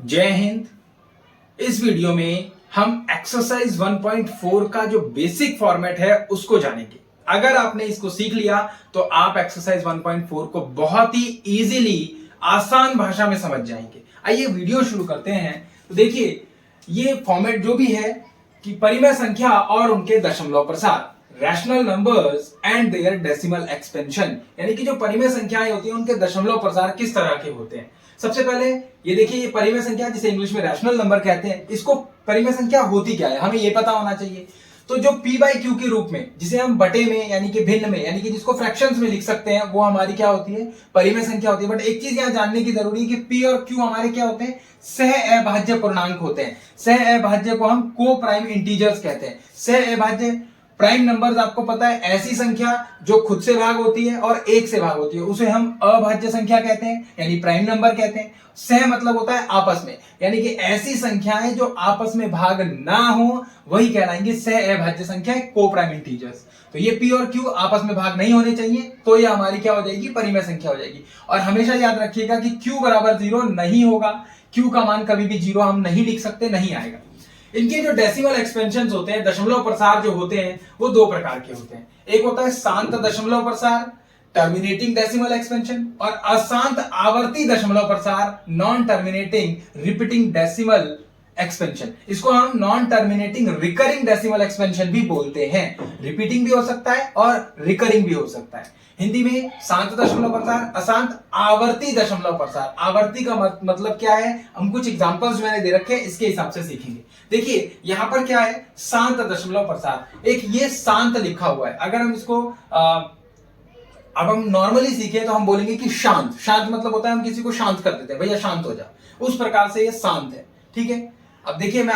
जय हिंद। इस वीडियो में हम एक्सरसाइज 1.4 का जो बेसिक फॉर्मेट है उसको जानेंगे। अगर आपने इसको सीख लिया तो आप एक्सरसाइज 1.4 को बहुत ही इजीली आसान भाषा में समझ जाएंगे। आइए वीडियो शुरू करते हैं। तो देखिए, ये फॉर्मेट जो भी है कि परिमेय संख्या और उनके दशमलव प्रसार, rational numbers and their decimal expansion, यानी कि जो परिमेय संख्याएं होती हैं उनके दशमलव प्रसार किस तरह के होते हैं। सबसे पहले ये देखिए, ये परिमेय संख्या जिसे इंग्लिश में रैशनल नंबर कहते हैं, इसको परिमेय संख्या होती क्या है हमें ये पता होना चाहिए। तो जो p बाई क्यू के रूप में, जिसे हम बटे में यानी कि भिन्न में, यानी कि जिसको फ्रैक्शंस में लिख सकते हैं, वो हमारी क्या होती है, परिमेय संख्या होती है। बट एक चीज यहां जानने की जरूरी है कि p और q हमारे क्या होते हैं, सह अभाज्य पूर्णांक होते हैं। सह अभाज्य को हम को प्राइम इंटीजर्स कहते हैं। सह अभाज्य प्राइम नंबर्स आपको पता है, ऐसी संख्या जो खुद से भाग होती है और एक से भाग होती है, उसे हम अभाज्य संख्या कहते हैं, यानी प्राइम नंबर कहते हैं। सह मतलब होता है आपस में, यानी कि ऐसी संख्याएं जो आपस में भाग ना हो वही कहलाएंगे सह अभाज्य संख्याएं, को प्राइम इंटीजर्स। तो ये p और q आपस में भाग नहीं होने चाहिए, तो ये हमारी क्या हो जाएगी, परिमेय संख्या हो जाएगी। और हमेशा याद रखिएगा कि q बराबर 0 नहीं होगा। q का मान कभी भी 0 हम नहीं लिख सकते, नहीं आएगा। इनके जो डेसिमल एक्सपेंशन होते हैं, दशमलव प्रसार जो होते हैं, वो दो प्रकार के होते हैं। एक होता है शांत दशमलव प्रसार, टर्मिनेटिंग डेसिमल एक्सपेंशन, और अशांत आवर्ती दशमलव प्रसार, non terminating repeating decimal expansion. इसको हम non terminating recurring decimal expansion भी बोलते हैं। रिपीटिंग भी हो सकता है और रिकरिंग भी हो सकता है। हिंदी में शांत दशमलव प्रसार, अशांत आवर्ती दशमलव प्रसार। आवर्ती का मतलब क्या है, हम कुछ एग्जांपल्स मैंने दे रखे हैं, इसके हिसाब से सीखेंगे। देखिए यहां पर क्या है, शांत दशमलव प्रसार। एक ये शांत लिखा हुआ है, अगर हम इसको अब हम नॉर्मली सीखे तो हम बोलेंगे कि शांत। शांत मतलब होता है हम किसी को शांत कर देते हैं, भैया शांत हो जा, उस प्रकार से ये शांत है। ठीक है, अब देखिए मैं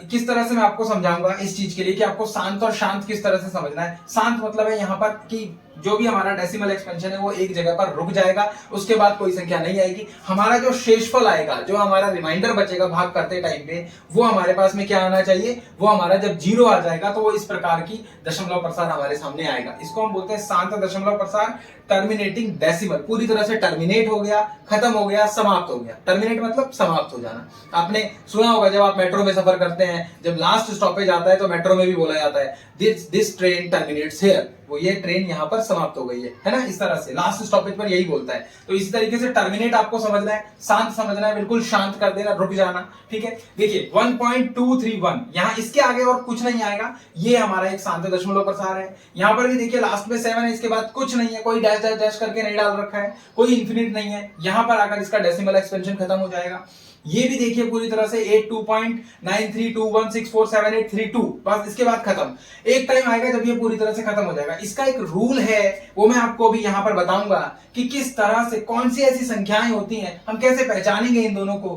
किस तरह से मैं आपको समझाऊंगा इस चीज के लिए कि आपको शांत और शांत किस तरह से समझना है। शांत मतलब है यहाँ पर कि जो भी हमारा डेसिमल एक्सपेंशन है वो एक जगह पर रुक जाएगा, उसके बाद कोई संख्या नहीं आएगी। हमारा जो शेषफल आएगा, जो हमारा रिमाइंडर बचेगा भाग करते टाइम पे, वो हमारे पास में क्या आना चाहिए, वो हमारा जब 0 आ जाएगा तो वो इस प्रकार की दशमलव प्रसार हमारे सामने आएगा। इसको हम बोलते हैं शांत दशमलव प्रसार, टर्मिनेटिंग डेसिमल। पूरी तरह से टर्मिनेट हो गया, खत्म हो गया, समाप्त हो गया। टर्मिनेट मतलब समाप्त हो जाना। आपने सुना होगा जब आप मेट्रो में सफर करते हैं, जब लास्ट स्टॉपेज आता है तो मेट्रो में भी बोला जाता है दिस ट्रेन टर्मिनेट्स हियर, वो ये ट्रेन यहाँ पर समाप्त हो गई है ना। इस तरह से लास्ट स्टॉपेज पर यही बोलता है। तो इसी तरीके से टर्मिनेट आपको समझना है, शांत समझना है, बिल्कुल शांत कर देना, रुक जाना। ठीक है, देखिए 1.231 यहाँ इसके आगे और कुछ नहीं आएगा, ये हमारा एक शांत दशमलव प्रसार है। यहाँ पर भी देखिए लास्ट में 7 है, इसके बाद कुछ नहीं है, कोई डैश डैश डैश करके नहीं डाल रखा है, कोई इंफिनिट नहीं है। यहाँ पर आकर इसका डेसिमल एक्सपेंशन खत्म हो जाएगा। ये भी देखिए पूरी तरह से 82.9321647832, बस इसके बाद खत्म। एक टाइम आएगा जब ये पूरी तरह से खत्म हो जाएगा। इसका एक रूल है, वो मैं आपको अभी यहां पर बताऊंगा कि किस तरह से कौन सी ऐसी संख्याएं होती हैं, हम कैसे पहचानेंगे इन दोनों को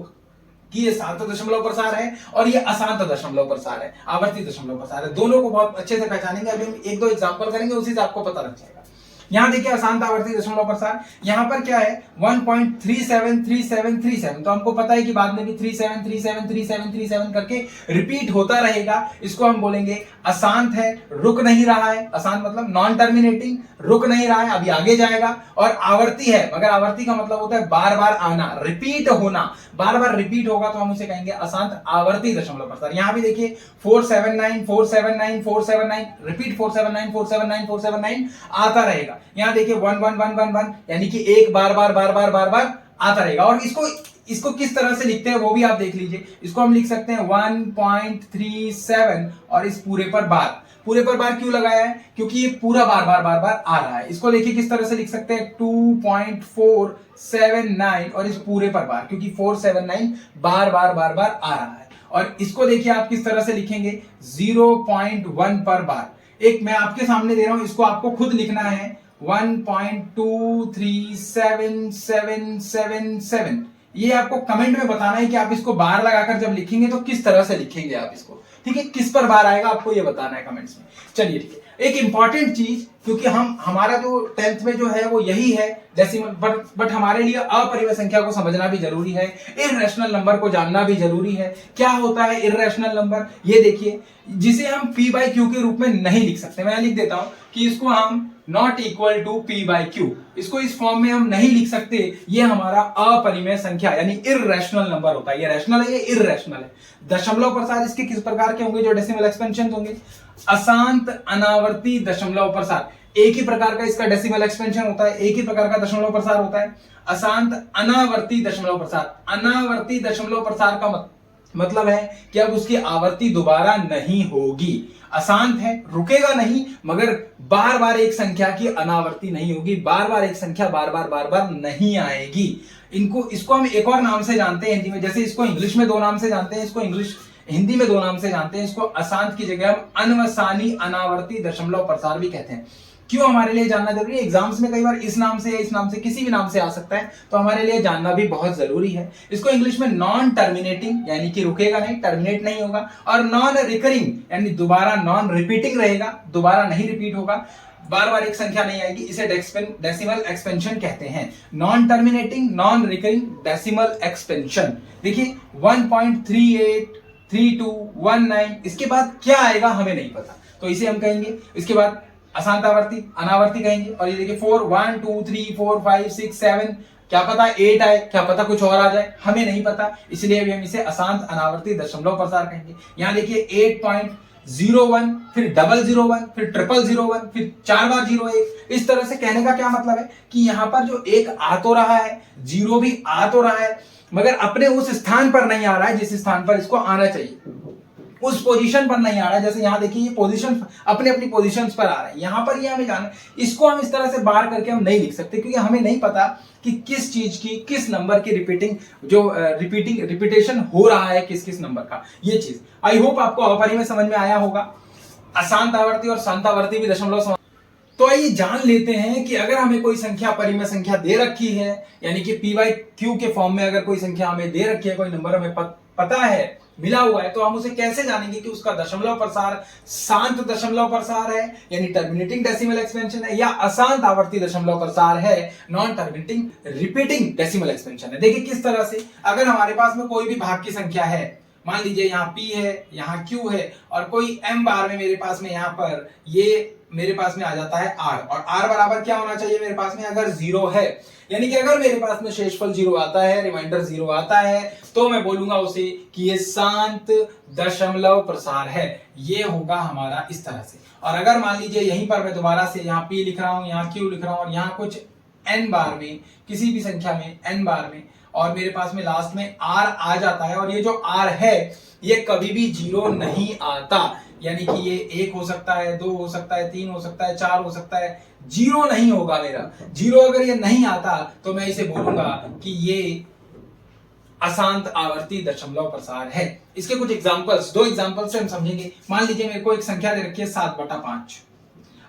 कि ये शांत दशमलव प्रसार है और ये अशांत दशमलव प्रसार है, आवर्ती दशमलव प्रसार है। दोनों को बहुत अच्छे से पहचानेंगे। अभी हम एक दो एग्जांपल करेंगे, उसी से आपको पता लग जाएगा। यहां देखिए अशांत आवर्ती दशमलव प्रसार, यहां पर क्या है 1.373737, तो हमको पता है कि बाद में भी 37373737 करके रिपीट होता रहेगा। इसको हम बोलेंगे अशांत है, रुक नहीं रहा है। अशांत मतलब नॉन टर्मिनेटिंग, रुक नहीं रहा है, अभी आगे जाएगा। और आवर्ती है, मगर आवर्ती का मतलब होता है बार बार आना, रिपीट होना, बार बार रिपीट होगा तो हम उसे कहेंगे अशांत आवर्ती दशमलव प्रसार। यहां भी देखिए 479 479 479, रिपीट 479 479 479 आता रहेगा। यहां देखिए 11111, यानी कि एक बार बार बार बार बार बार आता रहेगा। और इसको किस तरह से लिखते हैं वो भी आप देख लीजिए। इसको हम लिख सकते हैं 1.37 और इस पूरे पर बार। पूरे पर बार क्यों लगाया है, क्योंकि ये पूरा बार बार बार बार आ रहा है। इसको देखिए किस तरह से लिख सकते हैं 2.479 और इस पूरे पर बार, क्योंकि 479 बार बार बार बार आ रहा है। और इसको देखिए आप किस तरह से लिखेंगे 0.1 पर बार। एक मैं आपके सामने दे रहा हूं, इसको आपको खुद लिखना है 1.2377777। ये आपको कमेंट में बताना है कि आप इसको बार लगाकर जब लिखेंगे तो किस तरह से लिखेंगे आप इसको। ठीक है, किस पर बार आएगा आपको ये बताना है कमेंट्स में। चलिए ठीक है, एक इंपॉर्टेंट चीज, क्योंकि हमारा जो 10th में जो है वो यही है डेसिमल, बट हमारे लिए अपरिमेय संख्या को समझना भी जरूरी है, इररेशनल नंबर को जानना भी जरूरी है। क्या होता है इररेशनल नंबर, ये देखिए, जिसे हम p बाई क्यू के रूप में नहीं लिख सकते। मैं लिख देता हूं कि इसको हम not equal to P by Q. इसको इस फॉर्म में हम नहीं लिख सकते, ये हमारा अपरिमेय संख्या यानी इररेशनल नंबर होता है। ये रैशनल है, ये इररेशनल है। दशमलव प्रसार इसके किस प्रकार के होंगे? जो डेसिमल एक्सपेंशन होंगे, अशांत अनावर्ती दशमलव प्रसार। एक ही प्रकार का इसका डेसिमल एक्सपेंशन होता है, एक ही प्रकार का दशमलव प्रसार होता है। अशांत अनावर्ती दशमलव प्रसार, अनावर्ती दशमलव प्रसार का मतलब है कि अब उसकी आवर्ती दोबारा नहीं होगी। अशांत है, रुकेगा नहीं, मगर बार बार एक संख्या की अनावर्ती नहीं होगी, बार बार एक संख्या बार बार नहीं आएगी। इसको हम एक और नाम से जानते हैं हिंदी में, जैसे इसको इंग्लिश में दो नाम से जानते हैं, इसको हिंदी में दो नाम से जानते हैं। इसको अशांत की जगह हम अनवसानी अनावर्ती दशमलव प्रसार भी कहते हैं। क्यों हमारे लिए जानना जरूरी है? एग्जाम्स में कई बार इस नाम से या इस नाम से किसी भी नाम से आ सकता है, तो हमारे लिए जानना भी बहुत जरूरी है। इसको इंग्लिश में नॉन टर्मिनेटिंग यानी कि रुकेगा नहीं, टर्मिनेट नहीं होगा, और नॉन रिकरिंग यानी दोबारा नॉन रिपीटिंग रहेगा, दोबारा नहीं रिपीट होगा, बार बार एक संख्या नहीं आएगी। इसे डेसिमल एक्सपेंशन कहते हैं। Non terminating, non recurring, decimal expansion. देखिए 1.383219, इसके बाद क्या आएगा हमें नहीं पता, तो इसे हम कहेंगे। इसके बाद अशांत आवर्ती, अनावर्ती कहेंगे। और ये देखिए 4 1 2 3 4 5 6 7, क्या पता 8 आए, क्या पता कुछ और आ जाए, हमें नहीं पता, इसलिए अभी हम इसे अशांत अनावर्ती दशमलव प्रसार कहेंगे। यहां देखिए 8.01, फिर 001, फिर 0001, फिर 4 बार 01। इस तरह से कहने का क्या मतलब है कि यहां पर जो एक आ तो रहा है, जीरो भी आ तो रहा है, मगर अपने उस स्थान पर नहीं आ रहा है जिस स्थान पर इसको आना चाहिए, उस पोजीशन पर नहीं आ रहा है। जैसे यहां देखिए ये पोजीशन अपने अपनी पोजीशंस पर आ रहा है, यहां पर ये हमें जानना, इसको हम इस तरह से बार करके हम नहीं लिख सकते, क्योंकि हमें नहीं पता कि किस चीज की, किस नंबर की रिपीटेशन हो रहा है, किस किस नंबर का। ये चीज आई होप आपको अपरिमेय में समझ में आया होगा। अशांत आवर्ती और शांत आवर्ती भी दशमलव। तो आइए जान लेते हैं कि अगर हमें कोई संख्या, परिमेय संख्या दे रखी है, यानी कि पी बाई क्यू के फॉर्म में अगर कोई संख्या हमें दे रखी है, कोई नंबर हमें पता है, मिला हुआ है, तो हम उसे कैसे जानेंगे कि उसका दशमलव प्रसार शांत दशमलव प्रसार है यानी टर्मिनेटिंग डेसिमल एक्सपेंशन है, या अशांत आवर्ती दशमलव प्रसार है, non terminating repeating decimal expansion है। देखिए किस तरह से, अगर हमारे पास में कोई भी भाग की संख्या है, मान लीजिए यहाँ P है, यहाँ Q है, और कोई m बार में मेरे पास में यहाँ पर ये मेरे पास में आ जाता है R, और R बराबर क्या होना चाहिए मेरे पास में? अगर 0 है, यानी कि अगर मेरे पास में शेषफल 0 आता है, रिमाइंडर 0 आता है, तो मैं बोलूंगा उसे कि ये शांत दशमलव प्रसार है। ये होगा हमारा इस तरह से। और अगर मान लीजिए यहीं पर मैं दोबारा से यहाँ P लिख रहा हूं, यहाँ Q लिख रहा हूं, और यहाँ कुछ n बार में, किसी भी संख्या में n बार में, और मेरे पास में लास्ट में R आ जाता है, और ये जो R है ये कभी भी 0 नहीं आता, यानी कि ये 1 हो सकता है, 2 हो सकता है, 3 हो सकता है, 4 हो सकता है, 0 नहीं होगा मेरा। 0 अगर ये नहीं आता तो मैं इसे बोलूंगा कि ये अशांत आवर्ती दशमलव प्रसार है। इसके कुछ एग्जांपल्स, दो एग्जांपल्स से हम समझेंगे। मान लीजिए मेरे को एक संख्या दे रखी है 7/5।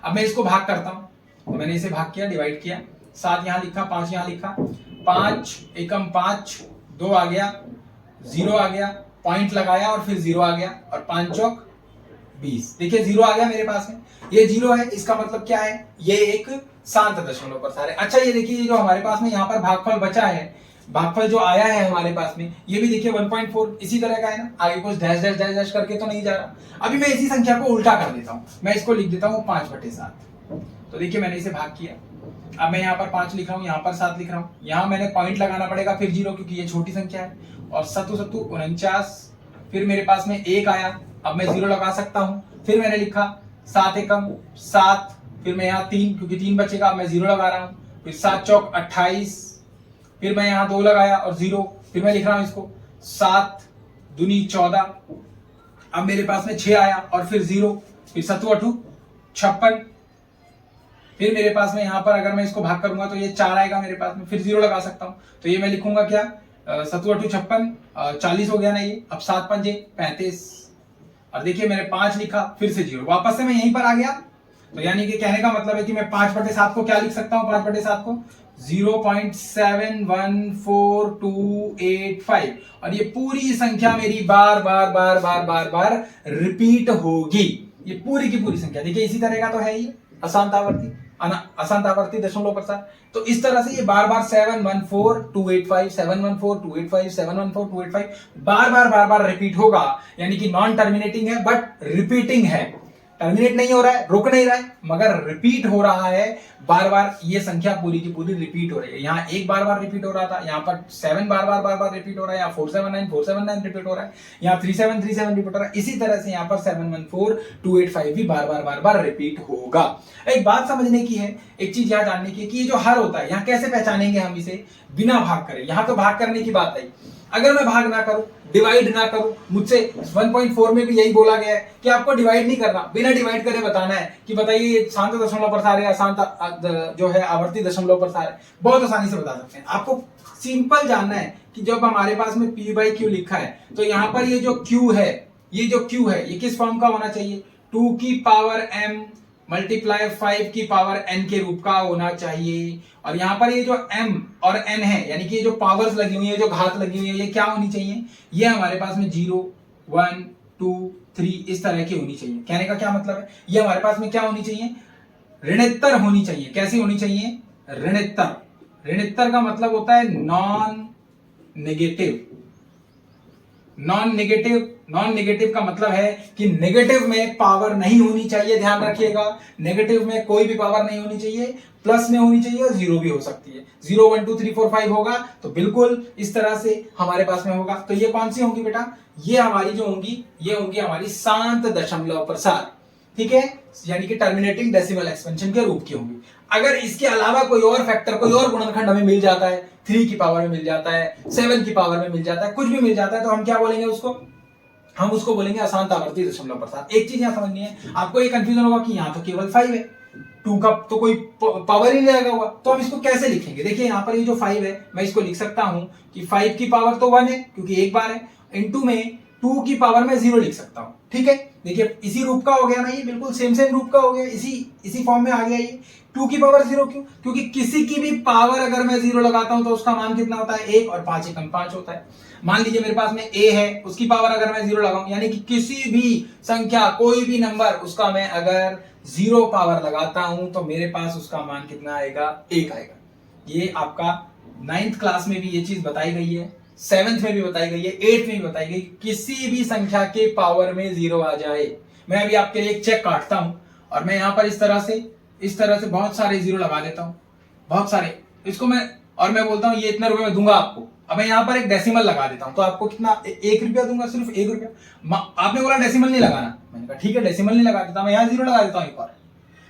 अब मैं इसको भाग करता हूं, तो मैंने इसे भाग किया, डिवाइड किया, 7 यहां लिखा, 5 यहां लिखा, 5 एकम 5, 2 आ गया, 0 आ गया, पॉइंट लगाया और फिर 0 आ गया, और 5 चौक 20। देखिए 0 आ गया मेरे पास में, ये 0 है, इसका मतलब क्या है? ये एक शांत दशमलव प्रसार है। अच्छा ये देखिए, ये जो हमारे पास में यहाँ पर भागफल बचा है, भागफल जो आया है हमारे पास में, ये भी देखिए 1.4 इसी तरह का है ना, आगे कुछ डैश डैश डैश डैश करके तो नहीं जा रहा। अभी मैं इसी संख्या को उल्टा कर देता हूं, मैं इसको लिख देता हूं 5/7। तो देखिए मैंने इसे भाग किया, अब मैं यहाँ पर 5 लिख रहा हूँ, यहाँ पर 7 लिख रहा हूँ, यहाँ मैंने पॉइंट लगाना पड़ेगा, फिर 0 क्योंकि ये छोटी संख्या है, और 7 7 49, फिर मेरे पास में 1 आया, अब मैं 0 लगा सकता हूं, फिर मैंने लिखा 7 एकम 7, फिर मैं यहाँ 3 क्योंकि 3 बचेगा, अब मैं 0 लगा रहा हूं, फिर 7 चौक 28, फिर मैं यहाँ 2 लगाया और 0, फिर मैं लिख रहा हूं इसको 7 दूनी 14, अब मेरे पास में 6 आया और फिर 0, फिर 7 8 56, फिर मेरे पास में यहाँ पर अगर मैं इसको भाग करूंगा तो ये 4 आएगा मेरे पास में, फिर 0 लगा सकता हूं, तो ये मैं लिखूंगा क्या, 7 8 56, 40 हो गया ना ये, अब 7 5 35, और देखिए मैंने 5 लिखा, फिर से 0, वापस से मैं यहीं पर आ गया। तो यानी कि कहने का मतलब है कि मैं 5/7 को क्या लिख सकता हूं? 5/7 को 0.714285, और ये पूरी संख्या मेरी बार बार बार बार बार बार रिपीट होगी, ये पूरी की पूरी संख्या। देखिए इसी तरह का तो है ये अशांत आवर्ती दशमलव प्रसार। तो इस तरह से ये बार बार 714,285, 714,285, 714,285 बार बार रिपीट होगा, यानी कि नॉन टर्मिनेटिंग है बट रिपीटिंग है। टर्मिनेट नहीं हो रहा है, रुक नहीं रहा है, मगर रिपीट हो रहा है बार बार। ये संख्या पूरी की पूरी रिपीट हो रही है। यहाँ 1 बार बार रिपीट हो रहा था, यहाँ पर 7 बार बार रिपीट हो रहा है, यहाँ 479 रिपीट हो रहा है, यहाँ 3737 रिपीट हो रहा है। इसी तरह से यहाँ पर 714285 भी बार बार रिपीट होगा। एक बात समझने की है, एक चीज यहाँ जानने की है कि ये जो हर होता है, यहाँ कैसे पहचानेंगे हम इसे? बिना भाग करे। यहाँ तो भाग करने की बात आई, अगर मैं भाग ना करूं, डिवाइड ना करूं, मुझसे 1.4 में भी यही बोला गया है कि आपको डिवाइड नहीं करना, बिना डिवाइड करे बताना है कि बताइए शांत दशमलव प्रसार है या शांत जो है आवर्ती दशमलव प्रसार है। बहुत आसानी से बता सकते हैं। आपको सिंपल जानना है कि जब हमारे पास में P/Q लिखा है तो यहाँ पर ये जो Q है, ये किस फॉर्म का होना चाहिए? 2 की पावर m मल्टीप्लाई 5 की पावर n के रूप का होना चाहिए। और यहाँ पर ये जो m और n है, यानी कि ये जो पावर्स लगी हुई है, जो घात लगी हुई है, ये क्या होनी चाहिए? ये हमारे पास में 0, 1, 2, 3 इस तरह की होनी चाहिए। कहने का क्या मतलब है? ये हमारे पास में क्या होनी चाहिए? ऋणोत्तर होनी चाहिए। कैसी होनी चाहिए? ऋणोत्तर। ऋणोत्तर का मतलब होता है नॉन नेगेटिव। नॉन नेगेटिव का मतलब है कि नेगेटिव में पावर नहीं होनी चाहिए। ध्यान रखिएगा, नेगेटिव में कोई भी पावर नहीं होनी चाहिए, प्लस में होनी चाहिए और जीरो भी हो सकती है। 0, 1, 2, 3, 4, 5 होगा तो बिल्कुल इस तरह से हमारे पास में होगा। तो ये कौन सी होंगी बेटा? ये हमारी जो होंगी, ये होंगी हमारी शांत दशमलव प्रसार। ठीक है, यानी कि टर्मिनेटिंग डेसिमल एक्सपेंशन के रूप की होंगी। अगर इसके अलावा कोई और फैक्टर, कोई और गुणनखंड हमें मिल जाता है, 3 की पावर में मिल जाता है, 7 की पावर में मिल जाता है, कुछ भी मिल जाता है, तो हम क्या बोलेंगे उसको? हम उसको बोलेंगे अशांत आवर्ती दशमलव प्रसार। एक चीज यहां समझनी है, आपको ये कंफ्यूजन होगा कि यहां तो केवल 5 है, 2 का तो कोई पावर ही नहीं लगा हुआ, तो हम इसको कैसे लिखेंगे? देखिए यहाँ पर ये जो 5 है, मैं इसको लिख सकता हूं कि 5 की पावर तो 1 है क्योंकि एक बार है, इनटू में 2 की पावर में 0 लिख सकता हूं। ठीक है, देखिए इसी रूप का हो गया ना, ये बिल्कुल सेम रूप का हो गया, इसी फॉर्म में आ गया ये। 2 की पावर 0 क्यों? क्योंकि किसी की भी पावर अगर मैं 0 लगाता हूं तो उसका मान कितना होता है? 1, और 5 एकम 5 होता है। मान लीजिए मेरे पास में a है, उसकी पावर अगर मैं 0 लगाऊं, यानी कि किसी भी संख्या, कोई भी नंबर, उसका मैं अगर 0 पावर लगाता हूं तो मेरे पास उसका मान कितना आएगा? 1 आएगा। ये आपका 9th क्लास में भी ये चीज बताई गई है, 7th में भी बताई गई है, 8th में भी बताई गई। किसी भी संख्या के पावर में 0 आ जाए, मैं अभी आपके लिए एक चेक काटता हूं और मैं यहां पर इस तरह से बहुत सारे 0 लगा देता हूं, बहुत सारे। इसको मैं बोलता हूं ये इतने रुपए में दूंगा आपको। अब मैं यहाँ पर एक डेसिमल लगा देता हूं तो आपको कितना? 1 रुपया दूंगा, सिर्फ 1 रुपया। आपने बोला डेसिमल नहीं लगाना, मैंने कहा ठीक है डेसिमल नहीं लगा देता, मैं यहाँ 0 लगा देता हूं एक बार।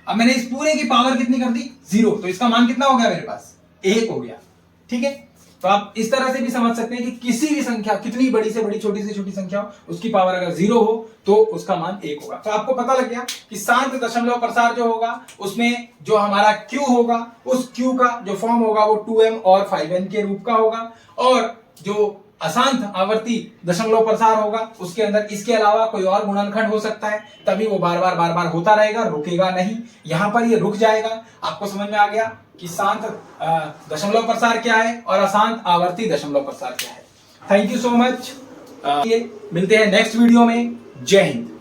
अब मैंने इस पूरे की पावर कितनी कर दी? 0, तो इसका मान कितना हो गया मेरे पास? 1 हो गया। ठीक है, तो आप इस तरह से भी समझ सकते हैं कि किसी भी संख्या, कितनी बड़ी से बड़ी, छोटी से छोटी संख्या हो, उसकी पावर अगर 0 हो तो उसका मान 1 होगा। तो आपको पता लग गया कि शांत दशमलव प्रसार जो होगा उसमें जो हमारा Q होगा, उस Q का जो फॉर्म होगा वो 2m और 5n के रूप का होगा, और जो अशांत आवर्ती दशमलव प्रसार होगा उसके अंदर इसके अलावा कोई और गुणनखंड हो सकता है, तभी वो बार बार होता रहेगा, रुकेगा नहीं। यहां पर ये रुक जाएगा। आपको समझ में आ गया कि शांत दशमलव प्रसार क्या है और अशांत आवर्ती दशमलव प्रसार क्या है। Thank you so much. मिलते हैं नेक्स्ट वीडियो में। जय हिंद।